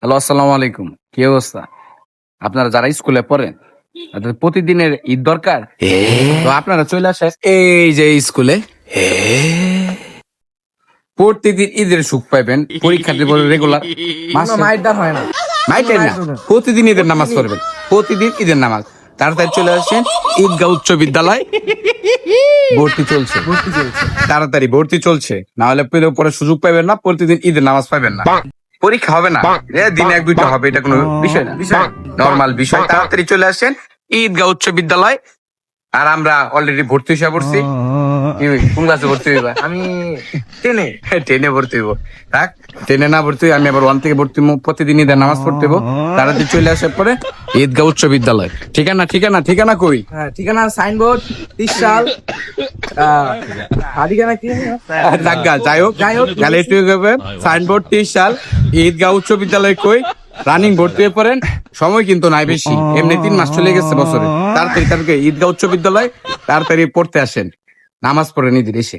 Hello, আসসালামু আলাইকুম। কি অবস্থা? আপনারা যারা স্কুলে পড়েন তাদের প্রতিদিনের ঈদ দরকার, তো আপনারা চলে আসেন এই যে স্কুলে। প্রতিদিন ঈদের সুখ পাইবেন, পরীক্ষা দেবেন রেগুলার। মাইটদার হয় না। মাইটেন না, প্রতিদিন ঈদের নামাজ পড়বেন, প্রতিদিন ঈদের নামাজ। তাড়াতাড়ি চলে আসেন ঈদগাহ উচ্চ বিদ্যালয়। ভর্তি চলছে, তাড়াতাড়ি ভর্তি চলছে, না হলে পরে সুযোগ পাবেন না, প্রতিদিন ঈদের নামাজ পাবেন না। পরীক্ষা হবে না, দিনে এক দুইটা হবে, এটা কোনো বিষয় না, নর্মাল বিষয়। তাড়াতাড়ি চলে আসেন ঈদগাহ উচ্চ বিদ্যালয়। আর আমরা অলরেডি ভর্তি হিসাব করছি। কোন ক্লাসে ভর্তি হইবা? আমি টেনে টেনে ভর্তি হইব। থাক, টেনে না ভর্তি হই, আমি আবার 1 থেকে ভর্তি হইব। প্রতিদিন ঈদের নামাজ পড়তে হইব। তাড়াতাড়ি চলে আসার পরে ঈদগাহ উচ্চ বিদ্যালয়। ঠিকানা ঠিকানা ঠিকানা কই? হ্যাঁ ঠিকানা সাইনবোর্ড 30 সাল ঠিকানা কি জায়গা যাই হোক, তাহলে একটু সাইনবোর্ড 30 সাল ঈদগাহ উচ্চ বিদ্যালয় কই? রানিং ভর্তি হয়ে পড়েন, সময় কিন্তু নাই বেশি, এমনি 3 মাস চলে গেছে বছরে। তাড়াতাড়ি ঈদগাহ উচ্চ বিদ্যালয় তাড়াতাড়ি পড়তে আসেন, নামাজ পড়েন ঈদের এসে।